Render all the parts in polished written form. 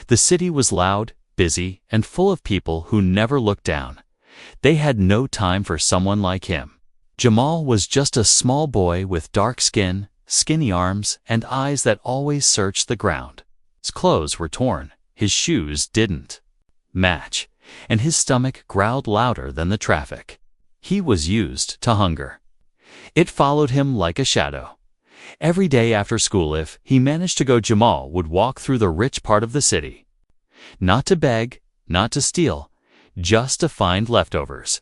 The city was loud, busy, and full of people who never looked down. They had no time for someone like him. Jamal was just a small boy with dark skin, skinny arms, and eyes that always searched the ground. His clothes were torn, his shoes didn't match, and his stomach growled louder than the traffic. He was used to hunger. It followed him like a shadow. Every day after school, if he managed to go, Jamal would walk through the rich part of the city. Not to beg, not to steal, just to find leftovers.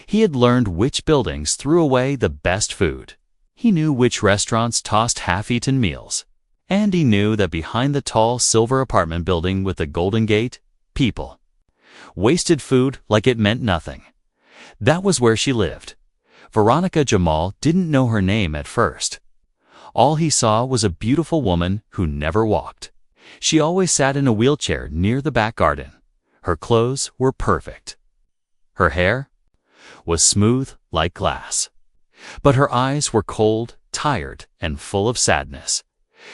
He had learned which buildings threw away the best food. He knew which restaurants tossed half-eaten meals. And he knew that behind the tall silver apartment building with the golden gate, people wasted food like it meant nothing. That was where she lived. Veronica Jamal didn't know her name at first. All he saw was a beautiful woman who never walked. She always sat in a wheelchair near the back garden. Her clothes were perfect. Her hair was smooth like glass. But her eyes were cold, tired, and full of sadness.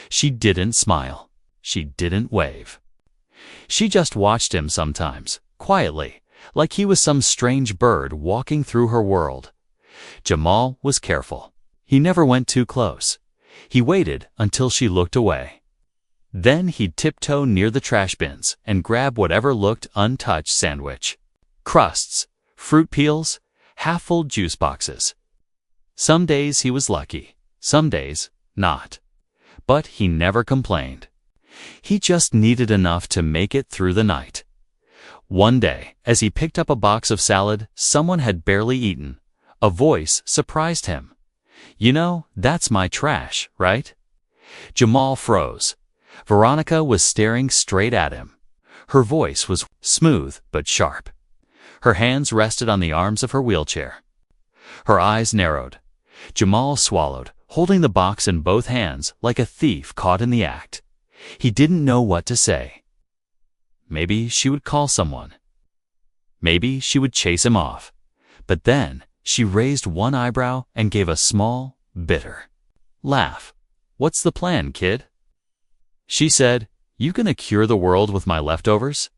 She didn't smile. She didn't wave. She just watched him sometimes, quietly, like he was some strange bird walking through her world. Jamal was careful. He never went too close. He waited until she looked away. Then he'd tiptoe near the trash bins and grab whatever looked untouched: sandwich crusts, fruit peels, half-full juice boxes. Some days he was lucky, some days not. But he never complained. He just needed enough to make it through the night. One day, as he picked up a box of salad someone had barely eaten, a voice surprised him. "You know, that's my trash, right?" Jamal froze. Veronica was staring straight at him. Her voice was smooth but sharp. Her hands rested on the arms of her wheelchair. Her eyes narrowed. Jamal swallowed, holding the box in both hands like a thief caught in the act. He didn't know what to say. Maybe she would call someone. Maybe she would chase him off. But then she raised one eyebrow and gave a small, bitter laugh. "What's the plan, kid?" She said, "You gonna cure the world with my leftovers?"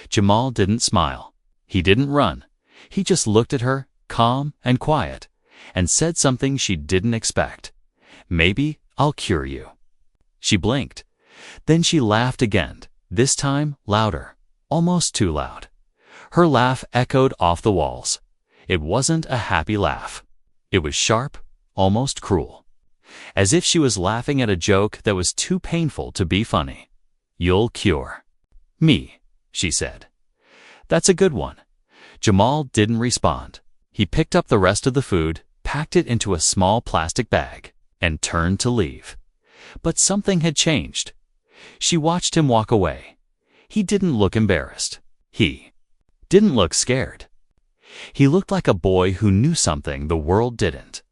Jamal didn't smile. He didn't run. He just looked at her, calm and quiet, and said something she didn't expect. "Maybe I'll cure you." She blinked. Then she laughed again, this time louder, almost too loud. Her laugh echoed off the walls. It wasn't a happy laugh. It was sharp, almost cruel. As if she was laughing at a joke that was too painful to be funny. "You'll cure me," she said. "That's a good one." Jamal didn't respond. He picked up the rest of the food, packed it into a small plastic bag, and turned to leave. But something had changed. She watched him walk away. He didn't look embarrassed. He didn't look scared. He looked like a boy who knew something the world didn't.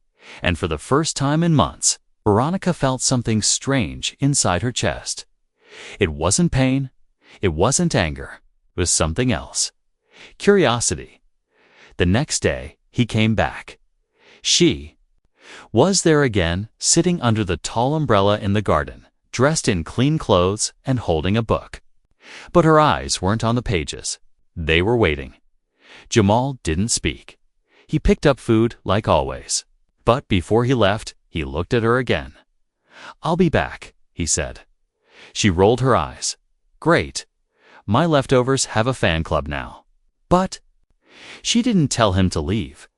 And for the first time in months, Veronica felt something strange inside her chest. It wasn't pain. It wasn't anger. It was something else. Curiosity. The next day, he came back. She was there again, sitting under the tall umbrella in the garden, dressed in clean clothes and holding a book. But her eyes weren't on the pages. They were waiting. Jamal didn't speak. He picked up food like always. But before he left, he looked at her again. "I'll be back," he said. She rolled her eyes. "Great. My leftovers have a fan club now." But she didn't tell him to leave.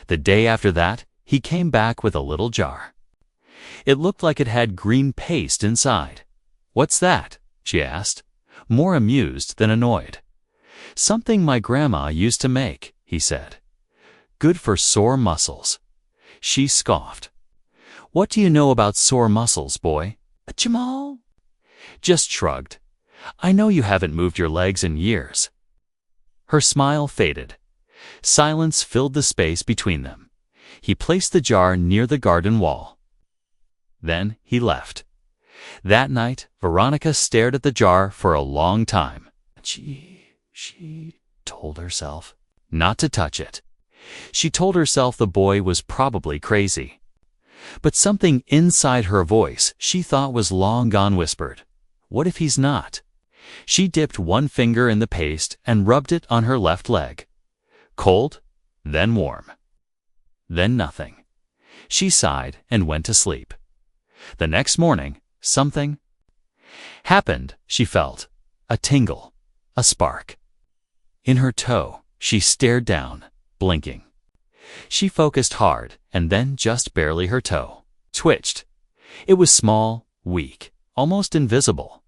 The day after that, he came back with a little jar. It looked like it had green paste inside. "What's that?" she asked, more amused than annoyed. "Something my grandma used to make," he said. "Good for sore muscles." She scoffed. "What do you know about sore muscles, boy?" Jamal just shrugged. "I know you haven't moved your legs in years." Her smile faded. Silence filled the space between them. He placed the jar near the garden wall. Then he left. That night, Veronica stared at the jar for a long time. She told herself not to touch it. She told herself the boy was probably crazy. But something inside her voice she thought was long gone whispered, "What if he's not? She dipped one finger in the paste and rubbed it on her left leg. Cold, then warm, then nothing. She sighed and went to sleep. The next morning, something happened. She felt a tingle, a spark. In her toe, she stared down, blinking. She focused hard, and then just barely her toe twitched. It was small, weak, almost invisible.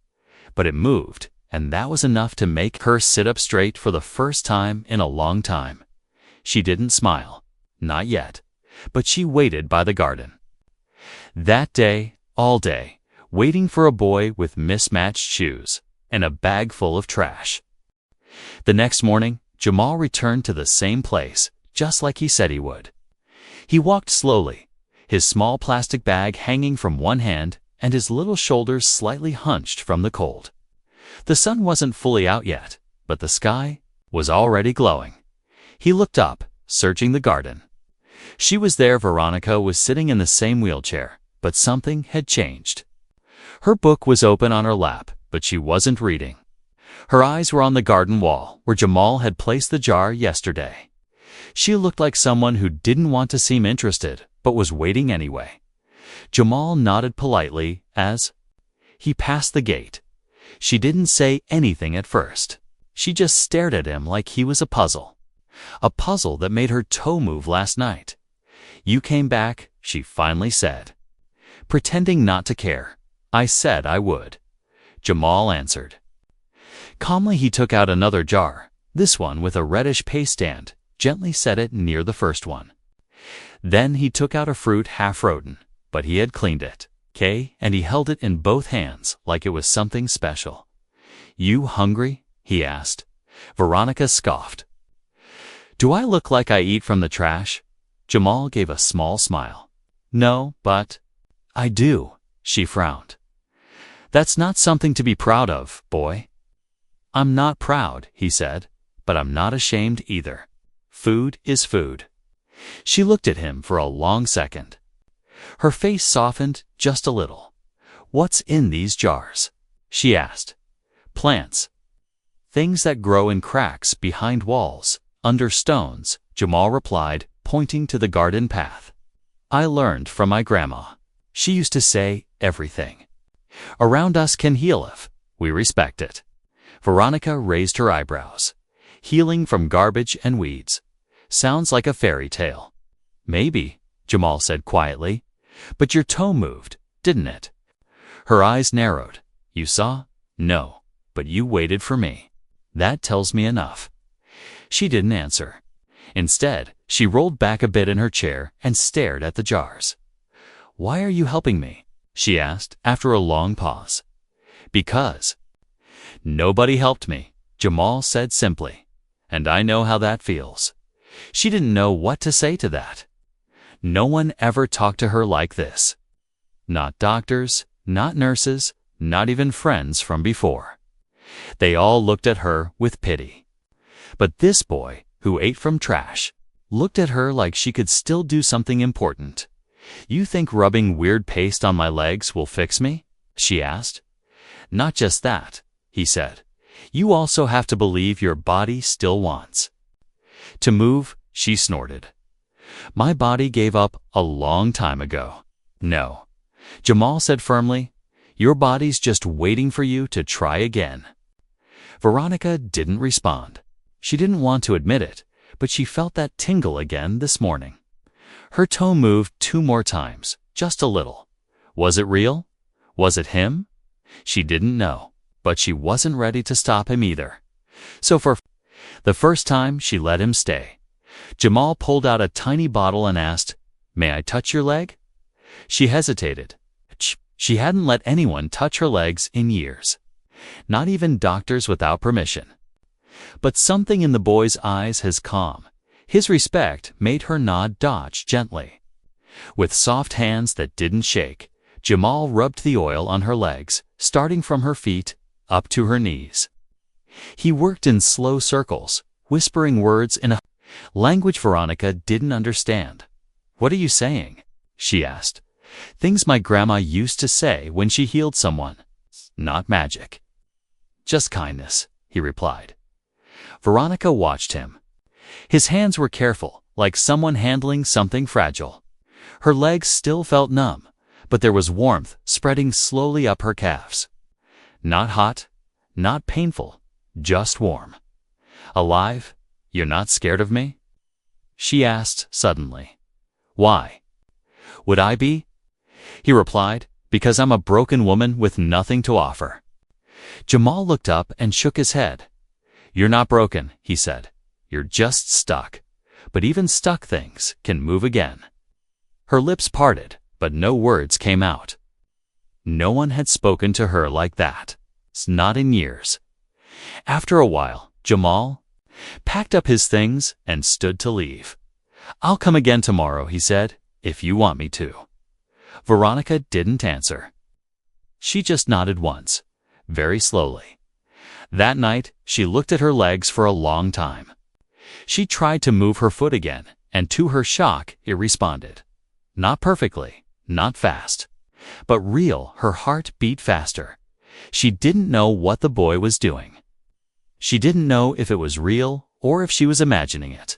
But it moved, and that was enough to make her sit up straight for the first time in a long time. She didn't smile, not yet, but she waited by the garden. That day, all day, waiting for a boy with mismatched shoes and a bag full of trash. The next morning, Jamal returned to the same place, just like he said he would. He walked slowly, his small plastic bag hanging from one hand and his little shoulders slightly hunched from the cold. The sun wasn't fully out yet, but the sky was already glowing. He looked up, searching the garden. She was there. Veronica was sitting in the same wheelchair, but something had changed. Her book was open on her lap, but she wasn't reading. Her eyes were on the garden wall, where Jamal had placed the jar yesterday. She looked like someone who didn't want to seem interested, but was waiting anyway. Jamal nodded politely as he passed the gate. She didn't say anything at first. She just stared at him like he was a puzzle. A puzzle that made her toe move last night. "You came back," she finally said. Pretending not to care. "I said I would," Jamal answered. Calmly he took out another jar, this one with a reddish paste stand, gently set it near the first one. Then he took out a fruit half-rotten, but he had cleaned it, and he held it in both hands like it was something special. "You hungry?" he asked. Veronica scoffed. "Do I look like I eat from the trash?" Jamal gave a small smile. "No, but I do," she frowned. "That's not something to be proud of, boy." "I'm not proud," he said, "but I'm not ashamed either. Food is food." She looked at him for a long second. Her face softened just a little. "What's in these jars?" she asked. "Plants. Things that grow in cracks behind walls, under stones," Jamal replied, pointing to the garden path. "I learned from my grandma. She used to say everything around us can heal if we respect it." Veronica raised her eyebrows. "Healing from garbage and weeds. Sounds like a fairy tale." "Maybe," Jamal said quietly. "But your toe moved, didn't it?" Her eyes narrowed. "You saw?" "No, but you waited for me. That tells me enough." She didn't answer. Instead, she rolled back a bit in her chair and stared at the jars. "Why are you helping me?" she asked after a long pause. "Because nobody helped me," Jamal said simply. "And I know how that feels." She didn't know what to say to that. No one ever talked to her like this. Not doctors, not nurses, not even friends from before. They all looked at her with pity. But this boy, who ate from trash, looked at her like she could still do something important. "You think rubbing weird paste on my legs will fix me?" she asked. "Not just that," he said. "You also have to believe your body still wants to move," she snorted. "My body gave up a long time ago." "No," Jamal said firmly. "Your body's just waiting for you to try again." Veronica didn't respond. She didn't want to admit it, but she felt that tingle again this morning. Her toe moved 2 more times, just a little. Was it real? Was it him? She didn't know, but she wasn't ready to stop him either. So for the first time, she let him stay. Jamal pulled out a tiny bottle and asked, "May I touch your leg?" She hesitated. She hadn't let anyone touch her legs in years. Not even doctors without permission. But something in the boy's eyes has calm. His respect made her nod dodge gently. With soft hands that didn't shake, Jamal rubbed the oil on her legs, starting from her feet up to her knees. He worked in slow circles, whispering words in a language Veronica didn't understand. "What are you saying?" she asked. "Things my grandma used to say when she healed someone. Not magic." Just kindness, he replied. Veronica watched him. His hands were careful, like someone handling something fragile. Her legs still felt numb, but there was warmth spreading slowly up her calves. Not hot, not painful, just warm. Alive? You're not scared of me? She asked suddenly. Why? Would I be? He replied, because I'm a broken woman with nothing to offer. Jamal looked up and shook his head. You're not broken, he said. You're just stuck. But even stuck things can move again. Her lips parted, but no words came out. No one had spoken to her like that, not in years. After a while, Jamal packed up his things and stood to leave. I'll come again tomorrow, he said, if you want me to. Veronica didn't answer. She just nodded once, very slowly. That night, she looked at her legs for a long time. She tried to move her foot again, and to her shock, it responded. Not perfectly, not fast, but real. Her heart beat faster. She didn't know what the boy was doing. She didn't know if it was real or if she was imagining it.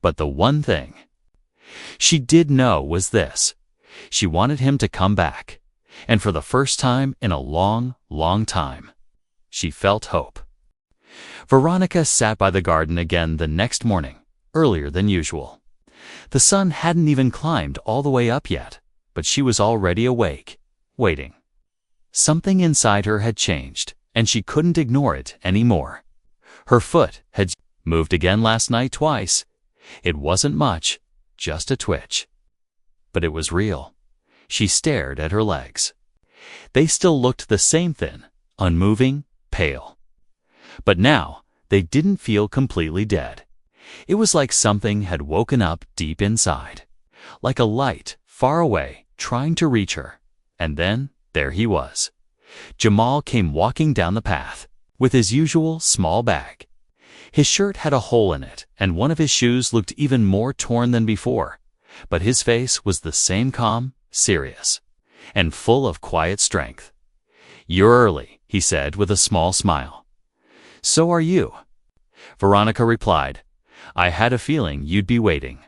But the one thing she did know was this. She wanted him to come back, and for the first time in a long, long time, she felt hope. Veronica sat by the garden again the next morning, earlier than usual. The sun hadn't even climbed all the way up yet, but she was already awake, waiting. Something inside her had changed, and she couldn't ignore it anymore. Her foot had moved again last night twice. It wasn't much, just a twitch. But it was real. She stared at her legs. They still looked the same thin, unmoving, pale. But now, they didn't feel completely dead. It was like something had woken up deep inside. Like a light, far away, trying to reach her. And then, there he was. Jamal came walking down the path, with his usual small bag. His shirt had a hole in it, and one of his shoes looked even more torn than before. But his face was the same calm, serious, and full of quiet strength. You're early, he said with a small smile. So are you. Veronica replied, I had a feeling you'd be waiting.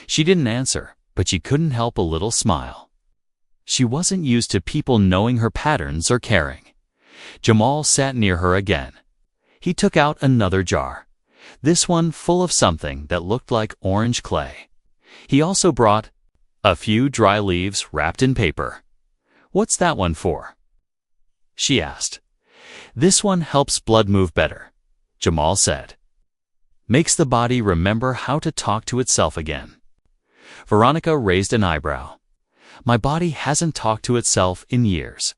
She didn't answer, but she couldn't help a little smile. She wasn't used to people knowing her patterns or caring. Jamal sat near her again. He took out another jar, this one full of something that looked like orange clay. He also brought a few dry leaves wrapped in paper. What's that one for? She asked. This one helps blood move better, Jamal said. Makes the body remember how to talk to itself again. Veronica raised an eyebrow. My body hasn't talked to itself in years.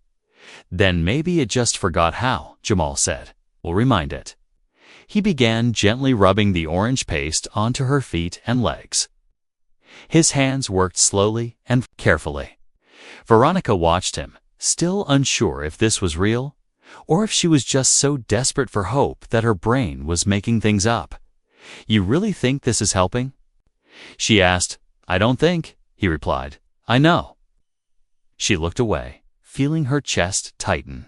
Then maybe it just forgot how, Jamal said. We'll remind it. He began gently rubbing the orange paste onto her feet and legs. His hands worked slowly and carefully. Veronica watched him, still unsure if this was real, or if she was just so desperate for hope that her brain was making things up. You really think this is helping? She asked. I don't think, he replied. I know. She looked away, feeling her chest tighten.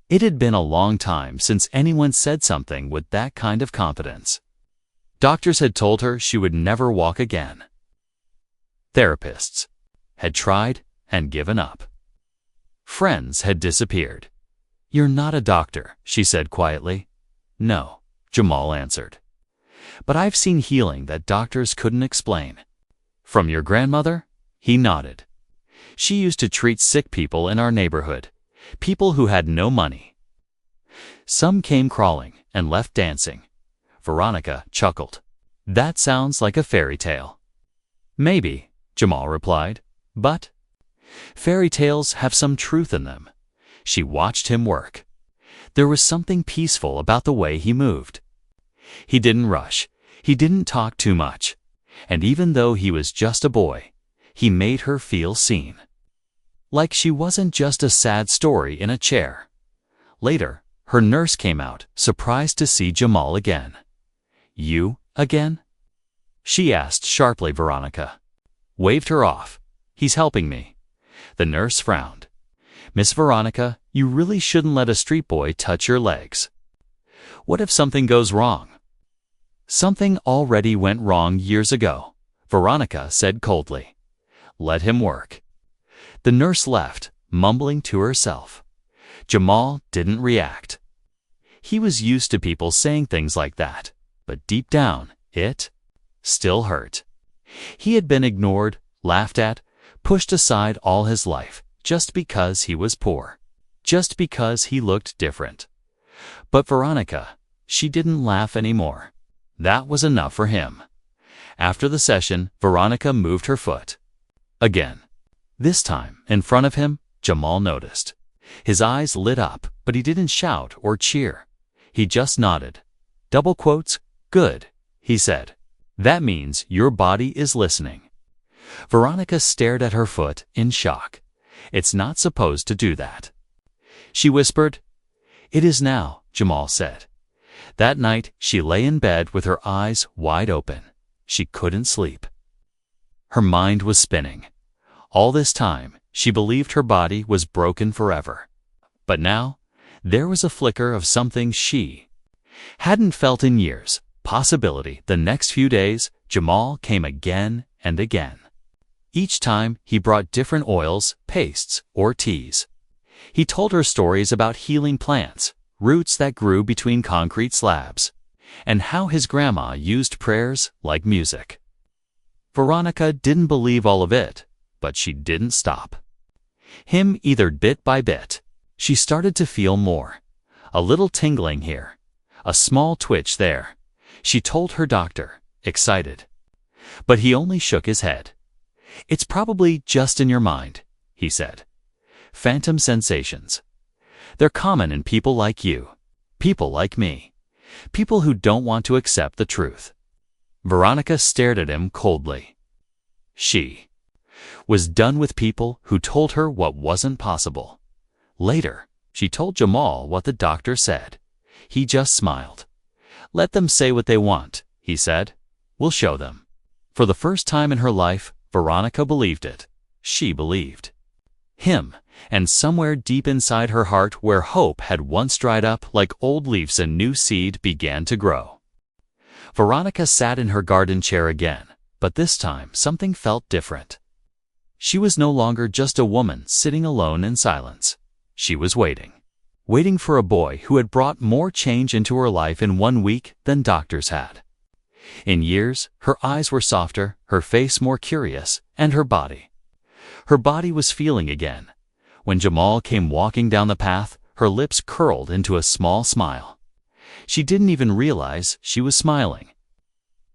It had been a long time since anyone said something with that kind of confidence. Doctors had told her she would never walk again. Therapists had tried and given up. Friends had disappeared. You're not a doctor, she said quietly. No, Jamal answered. But I've seen healing that doctors couldn't explain. From your grandmother? He nodded. She used to treat sick people in our neighborhood, people who had no money. Some came crawling and left dancing. Veronica chuckled. That sounds like a fairy tale. Maybe, Jamal replied, but fairy tales have some truth in them. She watched him work. There was something peaceful about the way he moved. He didn't rush. He didn't talk too much. And even though he was just a boy, he made her feel seen. Like she wasn't just a sad story in a chair. Later, her nurse came out, surprised to see Jamal again. You, again? She asked sharply. Veronica waved her off. He's helping me. The nurse frowned. Miss Veronica, you really shouldn't let a street boy touch your legs. What if something goes wrong? Something already went wrong years ago, Veronica said coldly. Let him work. The nurse left, mumbling to herself. Jamal didn't react. He was used to people saying things like that, but deep down, it still hurt. He had been ignored, laughed at, pushed aside all his life, just because he was poor, just because he looked different. But Veronica, she didn't laugh anymore. That was enough for him. After the session, Veronica moved her foot. Again. This time, in front of him, Jamal noticed. His eyes lit up, but he didn't shout or cheer. He just nodded. Double quotes, good, he said. That means your body is listening. Veronica stared at her foot in shock. It's not supposed to do that. She whispered. It is now, Jamal said. That night, she lay in bed with her eyes wide open. She couldn't sleep. Her mind was spinning. All this time, she believed her body was broken forever. But now, there was a flicker of something she hadn't felt in years. Possibility. The next few days, Jamal came again and again. Each time, he brought different oils, pastes, or teas. He told her stories about healing plants, roots that grew between concrete slabs, and how his grandma used prayers like music. Veronica didn't believe all of it, but she didn't stop. Him either bit by bit. She started to feel more. A little tingling here, a small twitch there. She told her doctor, excited. But he only shook his head. It's probably just in your mind, he said. Phantom sensations. They're common in people like you, people like me, people who don't want to accept the truth. Veronica stared at him coldly. She was done with people who told her what wasn't possible. Later, she told Jamal what the doctor said. He just smiled. Let them say what they want, he said. We'll show them. For the first time in her life, Veronica believed it. She believed him, and somewhere deep inside her heart where hope had once dried up like old leaves a new seed began to grow. Veronica sat in her garden chair again, but this time something felt different. She was no longer just a woman sitting alone in silence. She was waiting for a boy who had brought more change into her life in 1 week than doctors had. In years, her eyes were softer, her face more curious, and her body was feeling again. When Jamal came walking down the path, her lips curled into a small smile. She didn't even realize she was smiling.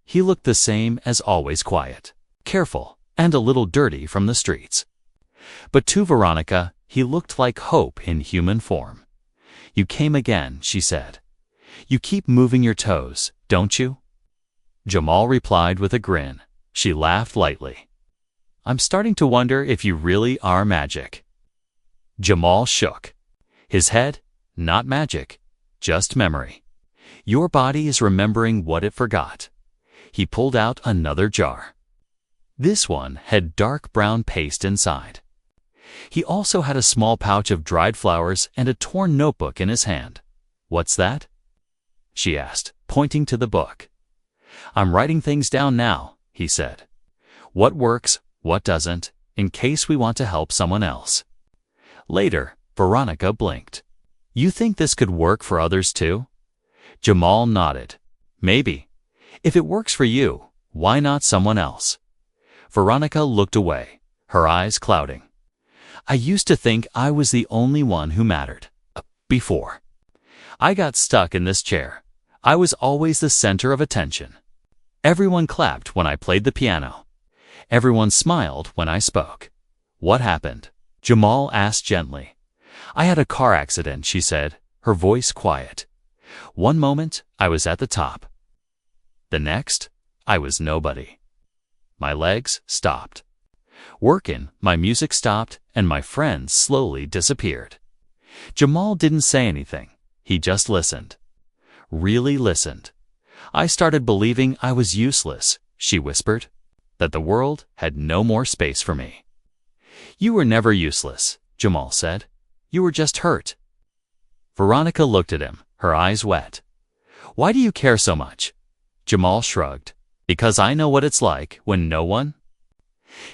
He looked the same as always, quiet, careful, and a little dirty from the streets. But to Veronica, he looked like hope in human form. You came again, she said. You keep moving your toes, don't you? Jamal replied with a grin. She laughed lightly. I'm starting to wonder if you really are magic. Jamal shook his head. Not magic, just memory. Your body is remembering what it forgot. He pulled out another jar. This one had dark brown paste inside. He also had a small pouch of dried flowers and a torn notebook in his hand. What's that? She asked, pointing to the book. I'm writing things down now, he said. What works, what doesn't, in case we want to help someone else. Later, Veronica blinked. You think this could work for others too? Jamal nodded. Maybe. If it works for you, why not someone else? Veronica looked away, her eyes clouding. I used to think I was the only one who mattered. Before I got stuck in this chair, I was always the center of attention. Everyone clapped when I played the piano. Everyone smiled when I spoke. What happened? Jamal asked gently. I had a car accident, she said, her voice quiet. One moment, I was at the top. The next, I was nobody. My legs stopped working, my music stopped, and my friends slowly disappeared. Jamal didn't say anything. He just listened. Really listened. I started believing I was useless, she whispered, that the world had no more space for me. You were never useless, Jamal said. You were just hurt." Veronica looked at him, her eyes wet. "Why do you care so much?" Jamal shrugged. "Because I know what it's like when no one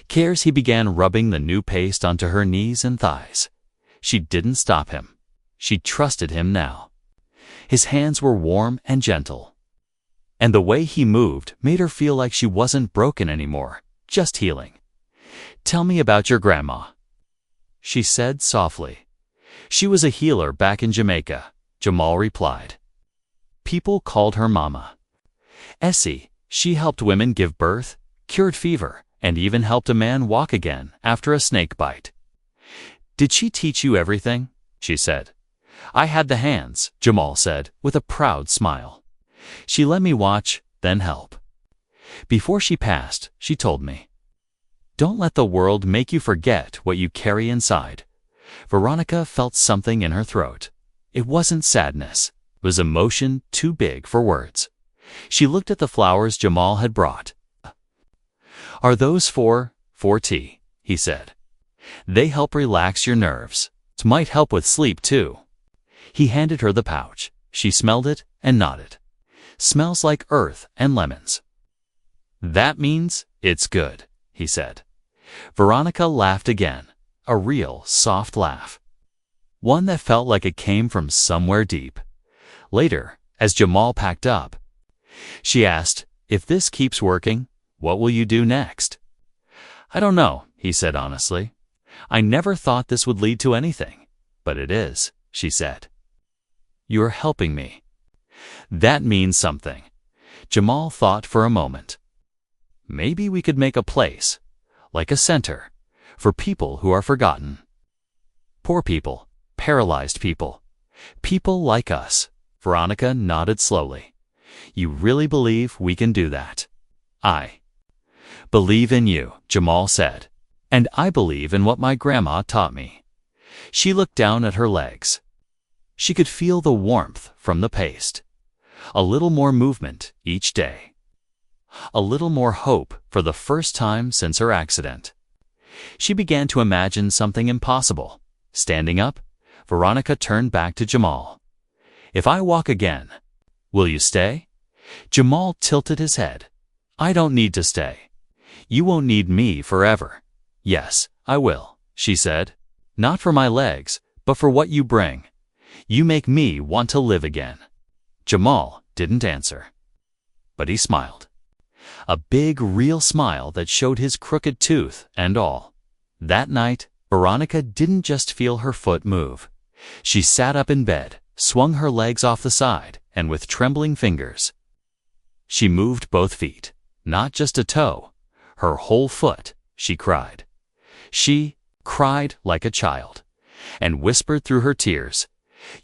cares." He began rubbing the new paste onto her knees and thighs. She didn't stop him. She trusted him now. His hands were warm and gentle, and the way he moved made her feel like she wasn't broken anymore, just healing. "Tell me about your grandma," she said softly. "She was a healer back in Jamaica," Jamal replied. "People called her Mama. Essie, she helped women give birth, cured fever, and even helped a man walk again after a snake bite." "Did she teach you everything?" she said. "I had the hands," Jamal said, with a proud smile. "She let me watch, then help. Before she passed, she told me, 'Don't let the world make you forget what you carry inside.'" Veronica felt something in her throat. It wasn't sadness. It was emotion too big for words. She looked at the flowers Jamal had brought. "Are those for tea?" he said. "They help relax your nerves. It might help with sleep, too." He handed her the pouch. She smelled it and nodded. "Smells like earth and lemons." "That means it's good," he said. Veronica laughed again, a real soft laugh, one that felt like it came from somewhere deep. Later, as Jamal packed up, she asked, "If this keeps working, what will you do next?" "I don't know," he said honestly. "I never thought this would lead to anything, but it is," she said. "You're helping me." That means something. Jamal thought for a moment. Maybe we could make a place, like a center, for people who are forgotten. Poor people, paralyzed people, people like us. Veronica nodded slowly. "You really believe we can do that?" "I believe in you," Jamal said. "And I believe in what my grandma taught me." She looked down at her legs. She could feel the warmth from the paste. A little more movement each day. A little more hope for the first time since her accident. She began to imagine something impossible. Standing up, Veronica turned back to Jamal. "If I walk again, will you stay?" Jamal tilted his head. "I don't need to stay. You won't need me forever." "Yes, I will," she said. "Not for my legs, but for what you bring. You make me want to live again." Jamal didn't answer, but he smiled. A big, real smile that showed his crooked tooth and all. That night, Veronica didn't just feel her foot move. She sat up in bed, swung her legs off the side, and with trembling fingers, she moved both feet, not just a toe, her whole foot. She cried. She cried like a child, and whispered through her tears,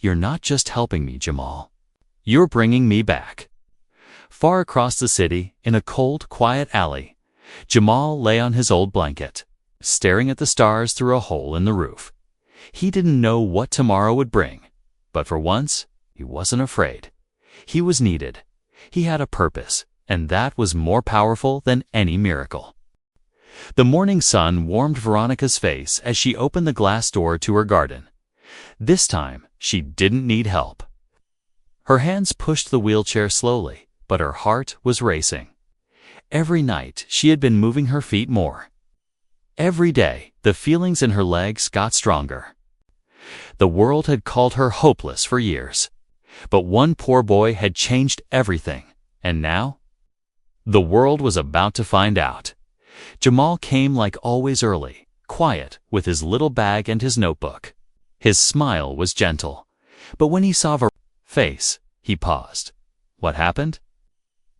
"You're not just helping me, Jamal. You're bringing me back." Far across the city, in a cold, quiet alley, Jamal lay on his old blanket, staring at the stars through a hole in the roof. He didn't know what tomorrow would bring, but for once, he wasn't afraid. He was needed. He had a purpose, and that was more powerful than any miracle. The morning sun warmed Veronica's face as she opened the glass door to her garden. This time, she didn't need help. Her hands pushed the wheelchair slowly, but her heart was racing. Every night, she had been moving her feet more. Every day, the feelings in her legs got stronger. The world had called her hopeless for years, but one poor boy had changed everything, and now? The world was about to find out. Jamal came like always early, quiet, with his little bag and his notebook. His smile was gentle, but when he saw her face, he paused. "What happened?"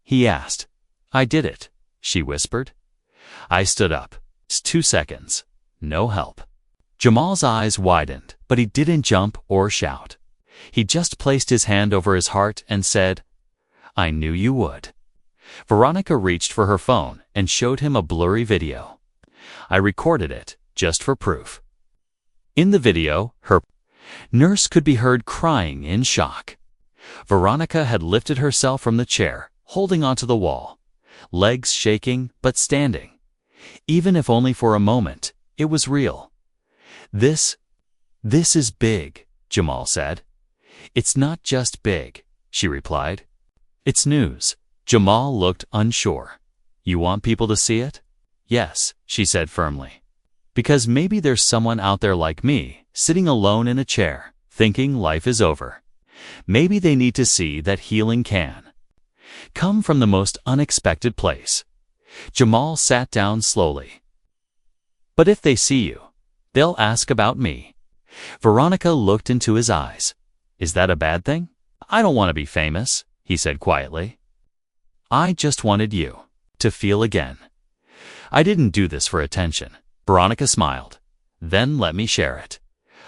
he asked. "I did it," she whispered. "I stood up. It's 2 seconds. No help." Jamal's eyes widened, but he didn't jump or shout. He just placed his hand over his heart and said, "I knew you would." Veronica reached for her phone and showed him a blurry video. "I recorded it, just for proof." In the video, her nurse could be heard crying in shock. Veronica had lifted herself from the chair, holding onto the wall, legs shaking but standing. Even if only for a moment, it was real. This "This is big," Jamal said. "It's not just big," she replied. "It's news." Jamal looked unsure. "You want people to see it?" "Yes," she said firmly. "Because maybe there's someone out there like me, sitting alone in a chair, thinking life is over. Maybe they need to see that healing can come from the most unexpected place." Jamal sat down slowly. "But if they see you, they'll ask about me." Veronica looked into his eyes. "Is that a bad thing?" "I don't want to be famous," he said quietly. "I just wanted you to feel again. I didn't do this for attention." Veronica smiled. "Then let me share it.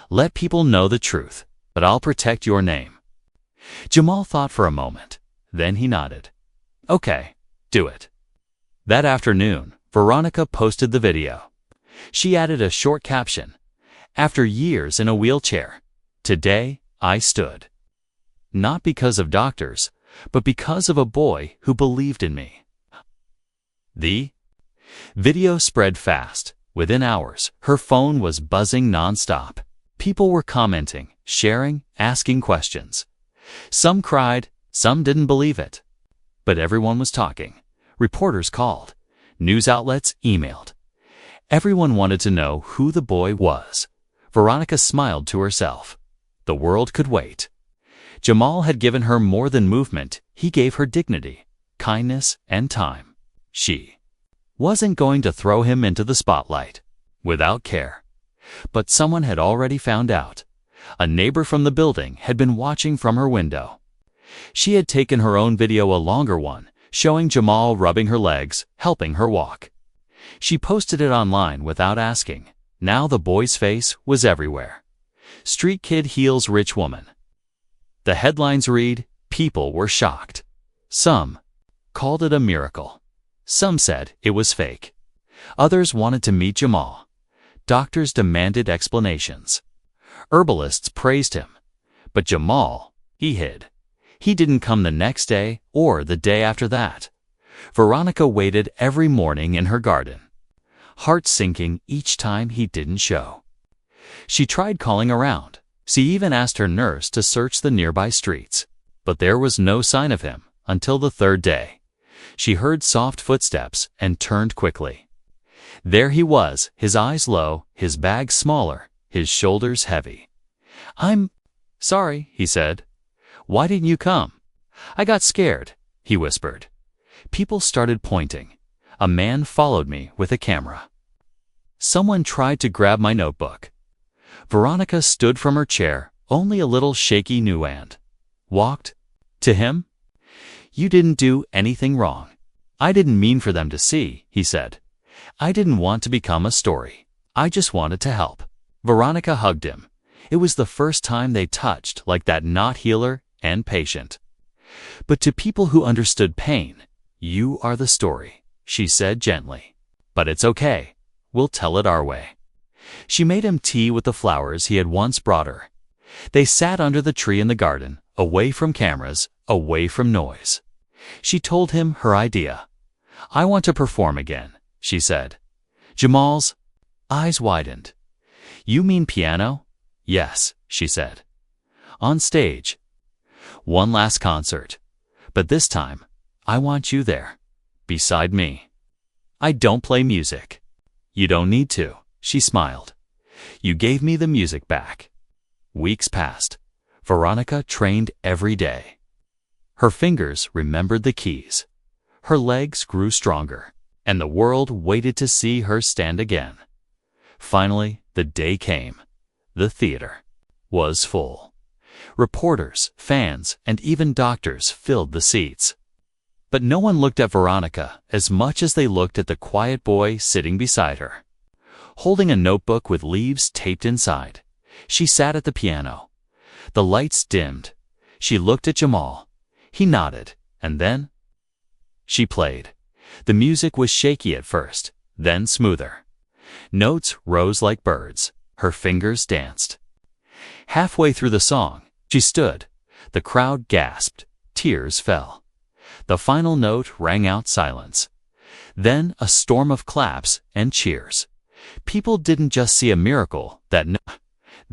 Let people know the truth, but I'll protect your name." Jamal thought for a moment. Then he nodded. "Okay, do it." That afternoon, Veronica posted the video. She added a short caption. "After years in a wheelchair, today I stood. Not because of doctors, but because of a boy who believed in me." The video spread fast. Within hours, her phone was buzzing nonstop. People were commenting, sharing, asking questions. Some cried, some didn't believe it. But everyone was talking. Reporters called. News outlets emailed. Everyone wanted to know who the boy was. Veronica smiled to herself. The world could wait. Jamal had given her more than movement. He gave her dignity, kindness, and time. She wasn't going to throw him into the spotlight without care. But someone had already found out. A neighbor from the building had been watching from her window. She had taken her own video, a longer one, showing Jamal rubbing her legs, helping her walk. She posted it online without asking. Now the boy's face was everywhere. "Street kid heals rich woman." The headlines read, people were shocked. Some called it a miracle. Some said it was fake. Others wanted to meet Jamal. Doctors demanded explanations. Herbalists praised him. But Jamal, he hid. He didn't come the next day or the day after that. Veronica waited every morning in her garden, heart sinking each time he didn't show. She tried calling around. She even asked her nurse to search the nearby streets. But there was no sign of him until the third day. She heard soft footsteps and turned quickly. There he was, his eyes low, his bag smaller, his shoulders heavy. "I'm sorry," he said. "Why didn't you come?" "I got scared," he whispered. People started pointing. A man followed me with a camera. Someone tried to grab my notebook. Veronica stood from her chair, only a little shaky new and walked to him. "You didn't do anything wrong." "I didn't mean for them to see," he said. "I didn't want to become a story. I just wanted to help." Veronica hugged him. It was the first time they touched like that, not healer and patient, but to people who understood pain. "You are the story," she said gently. "But it's okay. We'll tell it our way." She made him tea with the flowers he had once brought her. They sat under the tree in the garden, away from cameras, away from noise. She told him her idea. "I want to perform again," she said. Jamal's eyes widened. "You mean piano?" "Yes," she said. "On stage. One last concert. But this time, I want you there, beside me." "I don't play music." "You don't need to," she smiled. "You gave me the music back." Weeks passed. Veronica trained every day. Her fingers remembered the keys. Her legs grew stronger, and the world waited to see her stand again. Finally, the day came. The theater was full. Reporters, fans, and even doctors filled the seats. But no one looked at Veronica as much as they looked at the quiet boy sitting beside her. Holding a notebook with leaves taped inside, she sat at the piano. The lights dimmed. She looked at Jamal. He nodded, and then she played. The music was shaky at first, then smoother. Notes rose like birds. Her fingers danced. Halfway through the song, she stood. The crowd gasped. Tears fell. The final note rang out silence. Then a storm of claps and cheers. People didn't just see a miracle that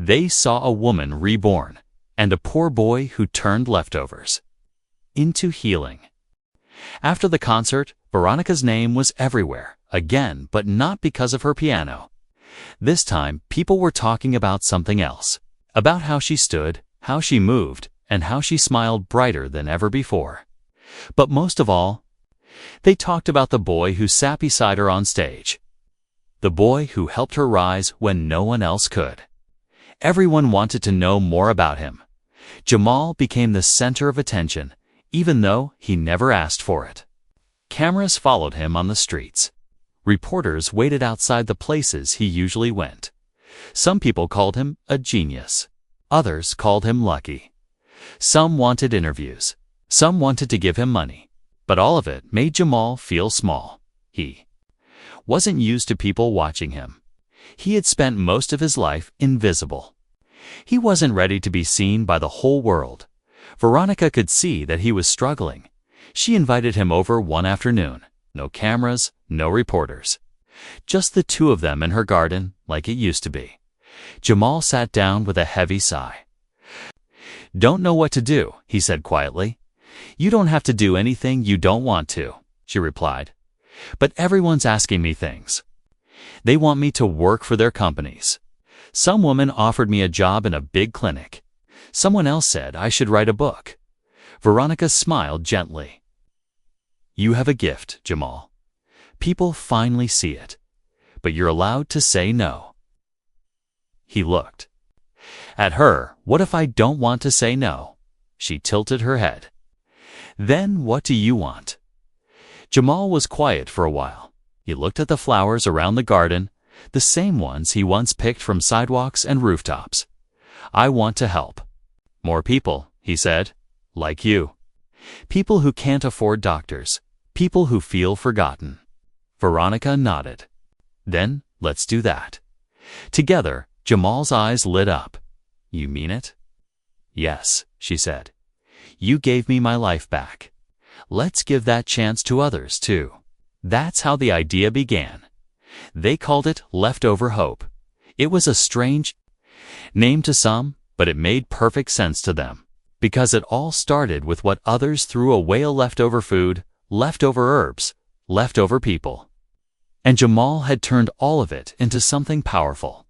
They saw a woman reborn and a poor boy who turned leftovers into healing. After the concert, Veronica's name was everywhere, again, but not because of her piano. This time, people were talking about something else, about how she stood, how she moved, and how she smiled brighter than ever before. But most of all, they talked about the boy who sat beside her on stage, the boy who helped her rise when no one else could. Everyone wanted to know more about him. Jamal became the center of attention, even though he never asked for it. Cameras followed him on the streets. Reporters waited outside the places he usually went. Some people called him a genius. Others called him lucky. Some wanted interviews. Some wanted to give him money. But all of it made Jamal feel small. He wasn't used to people watching him. He had spent most of his life invisible. He wasn't ready to be seen by the whole world. Veronica could see that he was struggling. She invited him over one afternoon. No cameras, no reporters. Just the two of them in her garden, like it used to be. Jamal sat down with a heavy sigh. "Don't know what to do," he said quietly. "You don't have to do anything you don't want to," she replied. "But everyone's asking me things. They want me to work for their companies. Some woman offered me a job in a big clinic. Someone else said I should write a book." Veronica smiled gently. "You have a gift, Jamal. People finally see it. But you're allowed to say no." He looked at her. "What if I don't want to say no?" She tilted her head. "Then what do you want?" Jamal was quiet for a while. He looked at the flowers around the garden, the same ones he once picked from sidewalks and rooftops. "I want to help more people," he said, "like you. People who can't afford doctors. People who feel forgotten." Veronica nodded. "Then let's do that." Together, Jamal's eyes lit up. "You mean it?" "Yes," she said. "You gave me my life back. Let's give that chance to others, too." That's how the idea began. They called it Leftover Hope. It was a strange name to some, but it made perfect sense to them, because it all started with what others threw away: leftover food, leftover herbs, leftover people. And Jamal had turned all of it into something powerful.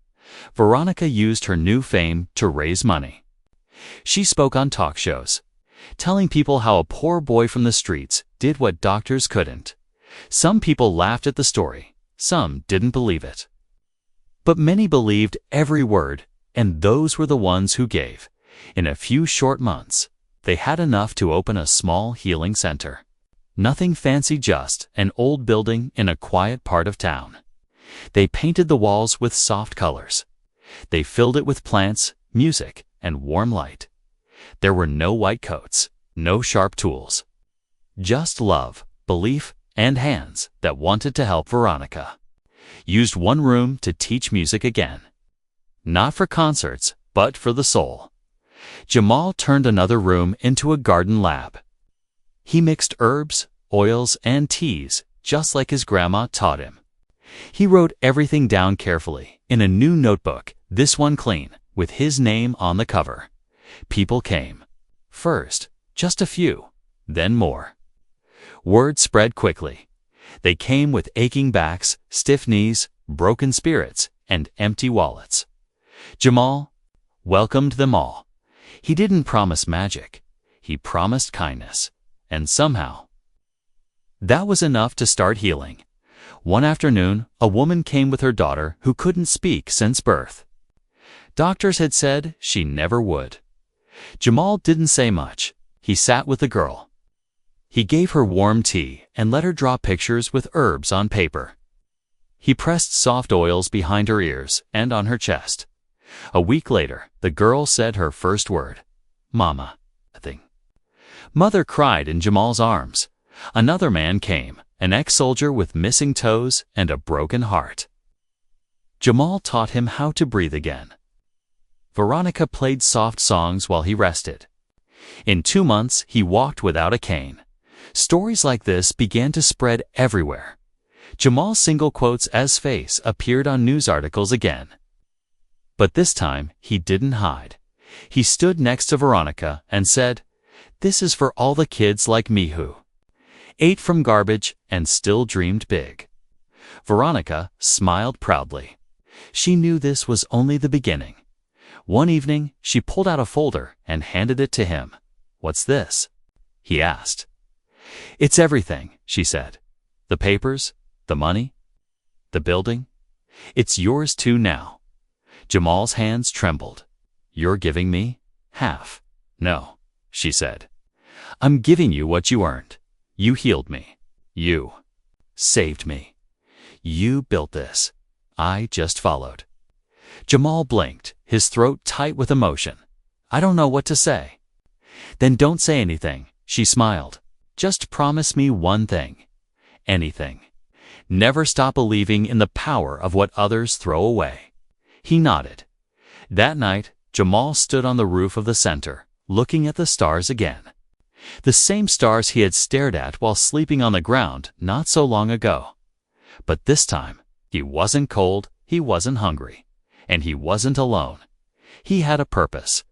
Veronica used her new fame to raise money. She spoke on talk shows, telling people how a poor boy from the streets did what doctors couldn't. Some people laughed at the story. Some didn't believe it. But many believed every word, and those were the ones who gave. In a few short months, they had enough to open a small healing center. Nothing fancy, just an old building in a quiet part of town. They painted the walls with soft colors. They filled it with plants, music, and warm light. There were no white coats, no sharp tools. Just love, belief, and hands that wanted to help. Veronica used one room to teach music again. Not for concerts, but for the soul. Jamal turned another room into a garden lab. He mixed herbs, oils, and teas, just like his grandma taught him. He wrote everything down carefully in a new notebook, this one clean, with his name on the cover. People came. First, just a few, then more. Word spread quickly. They came with aching backs, stiff knees, broken spirits, and empty wallets. Jamal welcomed them all. He didn't promise magic. He promised kindness. And somehow, that was enough to start healing. One afternoon, a woman came with her daughter who couldn't speak since birth. Doctors had said she never would. Jamal didn't say much. He sat with the girl. He gave her warm tea and let her draw pictures with herbs on paper. He pressed soft oils behind her ears and on her chest. A week later, the girl said her first word, "Mama." Mother cried in Jamal's arms. Another man came, an ex-soldier with missing toes and a broken heart. Jamal taught him how to breathe again. Veronica played soft songs while he rested. In 2 months, he walked without a cane. Stories like this began to spread everywhere. Jamal's single quotes as face appeared on news articles again. But this time, he didn't hide. He stood next to Veronica and said, "This is for all the kids like me who ate from garbage and still dreamed big." Veronica smiled proudly. She knew this was only the beginning. One evening, she pulled out a folder and handed it to him. "What's this?" he asked. "It's everything," she said. "The papers, the money, the building. It's yours too now." Jamal's hands trembled. "You're giving me half." "No," she said. "I'm giving you what you earned. You healed me. You saved me. You built this. I just followed." Jamal blinked, his throat tight with emotion. "I don't know what to say." "Then don't say anything," she smiled. "Just promise me one thing. Anything. Never stop believing in the power of what others throw away." He nodded. That night, Jamal stood on the roof of the center, looking at the stars again. The same stars he had stared at while sleeping on the ground not so long ago. But this time, he wasn't cold, he wasn't hungry, and he wasn't alone. He had a purpose,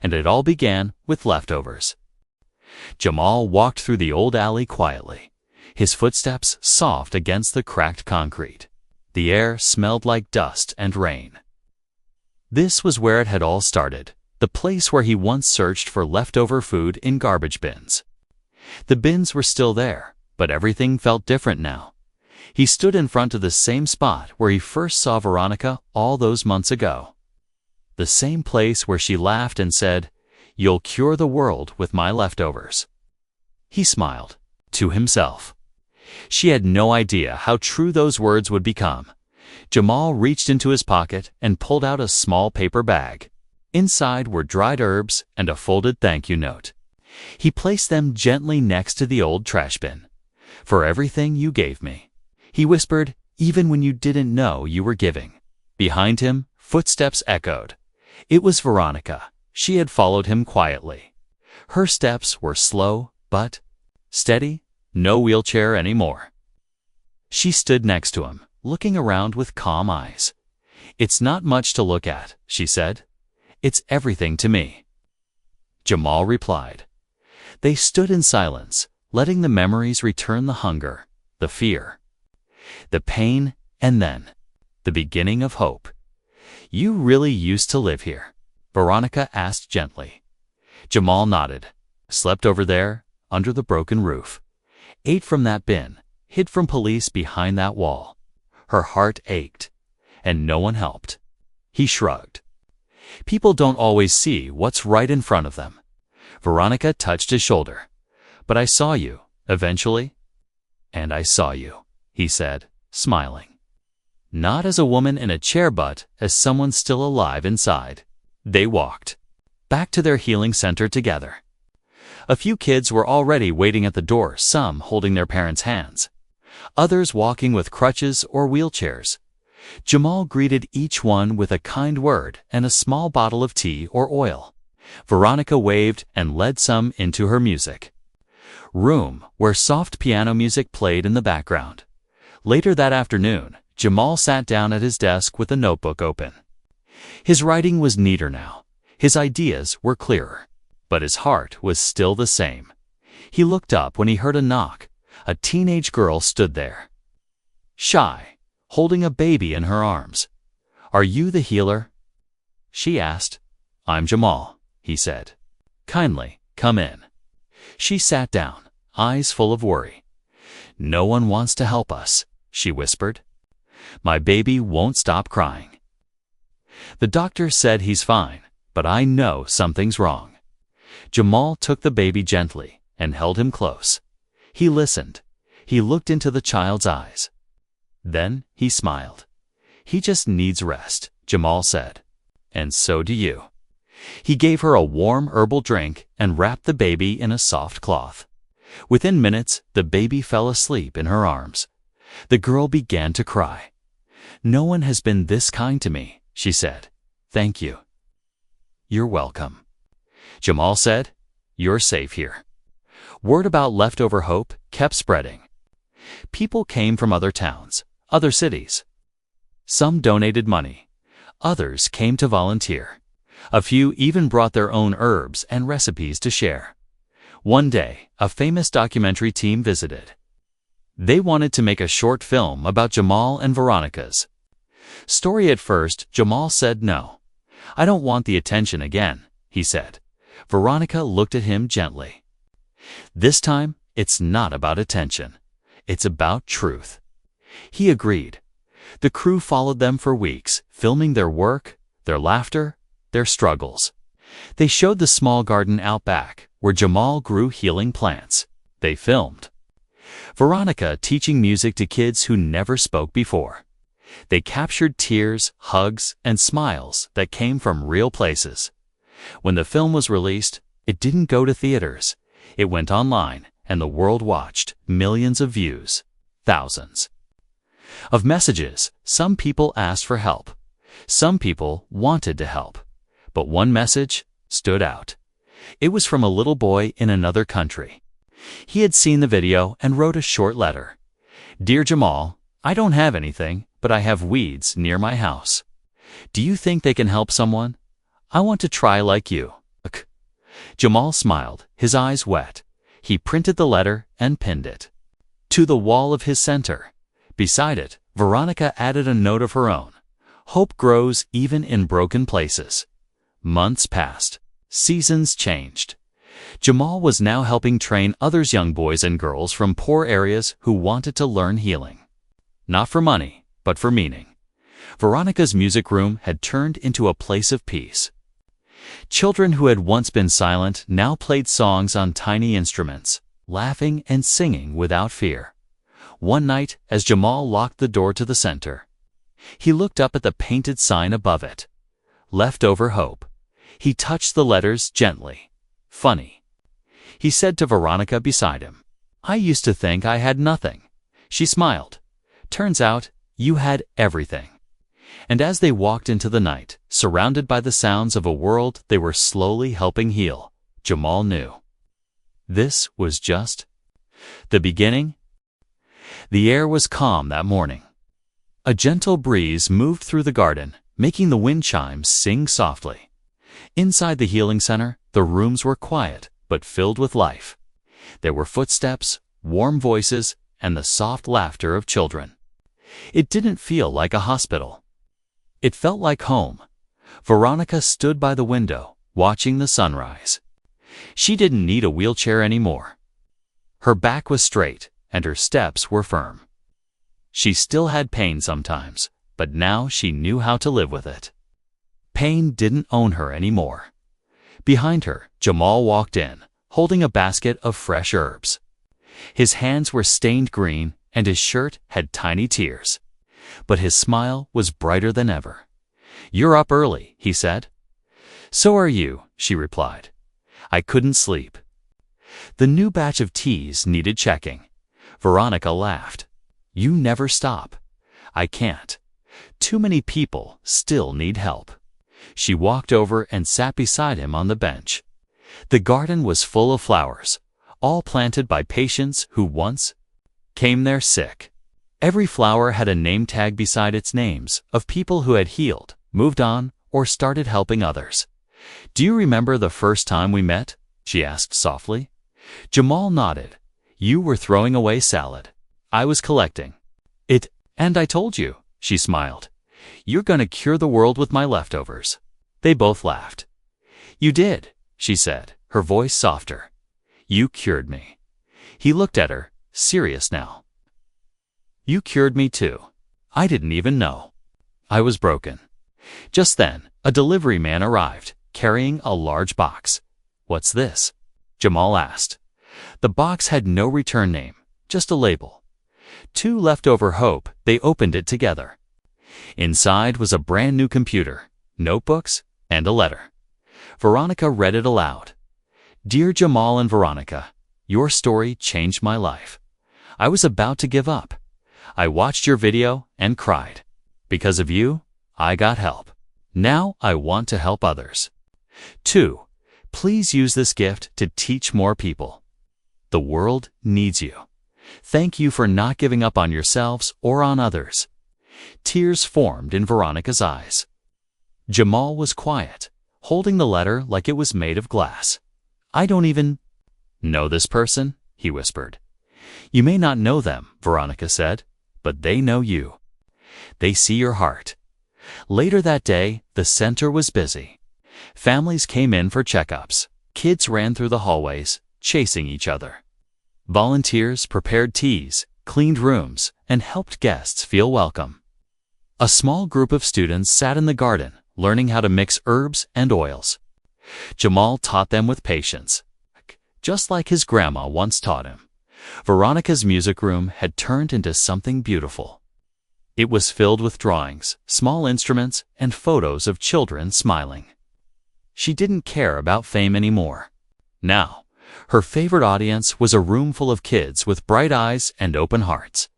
and it all began with leftovers. Jamal walked through the old alley quietly, his footsteps soft against the cracked concrete. The air smelled like dust and rain. This was where it had all started, the place where he once searched for leftover food in garbage bins. The bins were still there, but everything felt different now. He stood in front of the same spot where he first saw Veronica all those months ago. The same place where she laughed and said, "You'll cure the world with my leftovers." He smiled, to himself. She had no idea how true those words would become. Jamal reached into his pocket and pulled out a small paper bag. Inside were dried herbs and a folded thank you note. He placed them gently next to the old trash bin. "For everything you gave me," he whispered, "even when you didn't know you were giving." Behind him, footsteps echoed. It was Veronica. She had followed him quietly. Her steps were slow, but steady. No wheelchair anymore. She stood next to him, looking around with calm eyes. "It's not much to look at," she said. "It's everything to me." Jamal replied. They stood in silence, letting the memories return, the hunger, the fear, the pain, and then the beginning of hope. "You really used to live here?" Veronica asked gently. Jamal nodded. "Slept over there, under the broken roof. Ate from that bin, hid from police behind that wall." Her heart ached, and no one helped. He shrugged. "People don't always see what's right in front of them." Veronica touched his shoulder. "But I saw you, eventually." "And I saw you," he said, smiling. Not as a woman in a chair, but as someone still alive inside. They walked back to their healing center together. A few kids were already waiting at the door, some holding their parents' hands, others walking with crutches or wheelchairs. Jamal greeted each one with a kind word and a small bottle of tea or oil. Veronica waved and led some into her music room, where soft piano music played in the background. Later that afternoon, Jamal sat down at his desk with a notebook open. His writing was neater now. His ideas were clearer. But his heart was still the same. He looked up when he heard a knock. A teenage girl stood there, shy, holding a baby in her arms. "Are you the healer?" she asked. "I'm Jamal," he said. "Kindly, come in." She sat down, eyes full of worry. "No one wants to help us," she whispered. "My baby won't stop crying. The doctor said he's fine, but I know something's wrong." Jamal took the baby gently and held him close. He listened. He looked into the child's eyes. Then he smiled. "He just needs rest," Jamal said. "And so do you." He gave her a warm herbal drink and wrapped the baby in a soft cloth. Within minutes, the baby fell asleep in her arms. The girl began to cry. "No one has been this kind to me," she said. "Thank you." "You're welcome." Jamal said, "You're safe here." Word about leftover hope kept spreading. People came from other towns, other cities. Some donated money. Others came to volunteer. A few even brought their own herbs and recipes to share. One day, a famous documentary team visited. They wanted to make a short film about Jamal and Veronica's story. At first, Jamal said no. "I don't want the attention again," he said. Veronica looked at him gently. "This time, it's not about attention. It's about truth." He agreed. The crew followed them for weeks, filming their work, their laughter, their struggles. They showed the small garden out back, where Jamal grew healing plants. They filmed Veronica teaching music to kids who never spoke before. They captured tears, hugs, and smiles that came from real places. When the film was released, it didn't go to theaters. It went online, and the world watched. Millions of views, thousands of messages. Some people asked for help. Some people wanted to help. But one message stood out. It was from a little boy in another country. He had seen the video and wrote a short letter. "Dear Jamal, I don't have anything, but I have weeds near my house. Do you think they can help someone? I want to try like you." Jamal smiled, his eyes wet. He printed the letter and pinned it to the wall of his center. Beside it, Veronica added a note of her own. "Hope grows even in broken places." Months passed. Seasons changed. Jamal was now helping train others, young boys and girls from poor areas who wanted to learn healing. Not for money, but for meaning. Veronica's music room had turned into a place of peace. Children who had once been silent now played songs on tiny instruments, laughing and singing without fear. One night, as Jamal locked the door to the center, he looked up at the painted sign above it. "Leftover Hope." He touched the letters gently. "Funny," he said to Veronica beside him. "I used to think I had nothing." She smiled. "Turns out, you had everything." And as they walked into the night, surrounded by the sounds of a world they were slowly helping heal, Jamal knew this was just the beginning. The air was calm that morning. A gentle breeze moved through the garden, making the wind chimes sing softly. Inside the healing center, the rooms were quiet, but filled with life. There were footsteps, warm voices, and the soft laughter of children. It didn't feel like a hospital. It felt like home. Veronica stood by the window, watching the sunrise. She didn't need a wheelchair anymore. Her back was straight, and her steps were firm. She still had pain sometimes, but now she knew how to live with it. Pain didn't own her anymore. Behind her, Jamal walked in, holding a basket of fresh herbs. His hands were stained green, and his shirt had tiny tears. But his smile was brighter than ever. "You're up early," he said. "So are you," she replied. "I couldn't sleep." The new batch of teas needed checking. Veronica laughed. "You never stop." "I can't. Too many people still need help." She walked over and sat beside him on the bench. The garden was full of flowers, all planted by patients who once came there sick. Every flower had a name tag beside its names of people who had healed, moved on, or started helping others. "Do you remember the first time we met?" she asked softly. Jamal nodded. "You were throwing away salad. I was collecting it, and I told you," she smiled. "You're going to cure the world with my leftovers." They both laughed. "You did," she said, her voice softer. "You cured me." He looked at her, serious now. "You cured me too. I didn't even know. I was broken." Just then, a delivery man arrived, carrying a large box. "What's this?" Jamal asked. The box had no return name, just a label. "To Leftover Hope." They opened it together. Inside was a brand new computer, notebooks, and a letter. Veronica read it aloud. "Dear Jamal and Veronica, your story changed my life. I was about to give up. I watched your video and cried. Because of you, I got help. Now I want to help others. 2. Please use this gift to teach more people. The world needs you. Thank you for not giving up on yourselves or on others." Tears formed in Veronica's eyes. Jamal was quiet, holding the letter like it was made of glass. "I don't even know this person," he whispered. "You may not know them," Veronica said, "but they know you. They see your heart." Later that day, the center was busy. Families came in for checkups. Kids ran through the hallways, chasing each other. Volunteers prepared teas, cleaned rooms, and helped guests feel welcome. A small group of students sat in the garden, learning how to mix herbs and oils. Jamal taught them with patience, just like his grandma once taught him. Veronica's music room had turned into something beautiful. It was filled with drawings, small instruments, and photos of children smiling. She didn't care about fame anymore. Now, her favorite audience was a room full of kids with bright eyes and open hearts.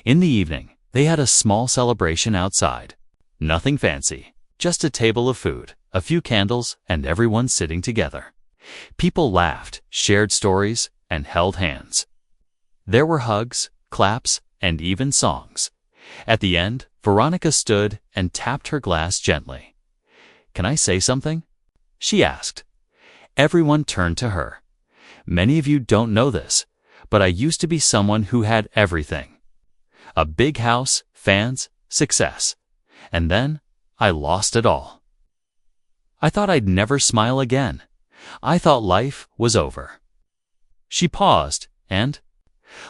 In the evening, they had a small celebration outside. Nothing fancy, just a table of food, a few candles, and everyone sitting together. People laughed, shared stories, and held hands. There were hugs, claps, and even songs. At the end, Veronica stood and tapped her glass gently. "Can I say something?" she asked. Everyone turned to her. "Many of you don't know this, but I used to be someone who had everything. A big house, fans, success. And then I lost it all. I thought I'd never smile again. I thought life was over." She paused and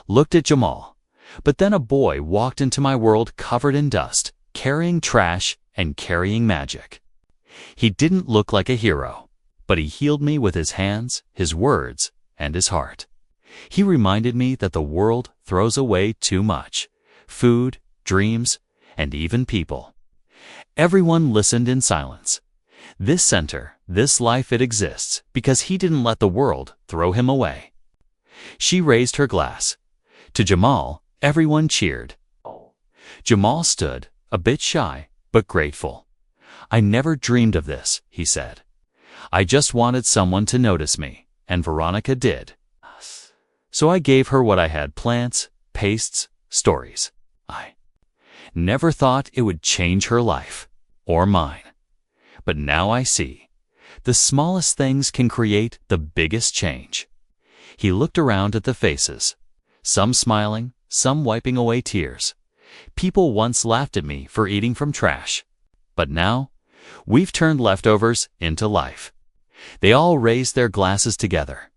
looked at Jamal. But then a boy walked into my world covered in dust, carrying trash and carrying magic. He didn't look like a hero, but he healed me with his hands, his words, and his heart. He reminded me that the world throws away too much: food, dreams, and even people. Everyone listened in silence. This center, this life, it exists because he didn't let the world throw him away. She raised her glass. To Jamal, everyone cheered. Jamal stood, a bit shy, but grateful. "I never dreamed of this," he said. "I just wanted someone to notice me, and Veronica did. So I gave her what I had: plants, pastes, stories. I never thought it would change her life, or mine. But now I see. The smallest things can create the biggest change." He looked around at the faces, some smiling, some wiping away tears. People once laughed at me for eating from trash, but now we've turned leftovers into life. They all raised their glasses together.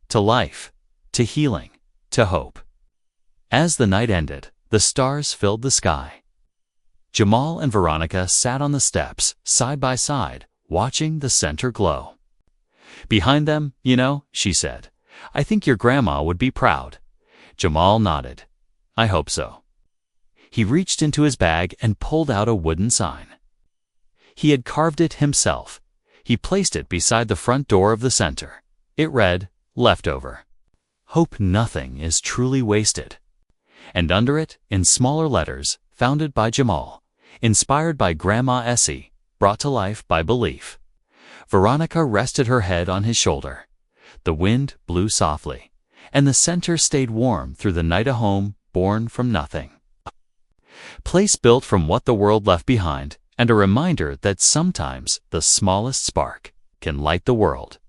To life, to healing, to hope. As the night ended, the stars filled the sky. Jamal and Veronica sat on the steps, side by side, watching the center glow. "Behind them, you know," she said, "I think your grandma would be proud." Jamal nodded. "I hope so." He reached into his bag and pulled out a wooden sign. He had carved it himself. He placed it beside the front door of the center. It read, "Leftover. Hope nothing is truly wasted." And under it, in smaller letters, founded by Jamal, inspired by Grandma Essie, brought to life by belief. Veronica rested her head on his shoulder. The wind blew softly, and the center stayed warm through the night. A home born from nothing. A place built from what the world left behind, and a reminder that sometimes the smallest spark can light the world.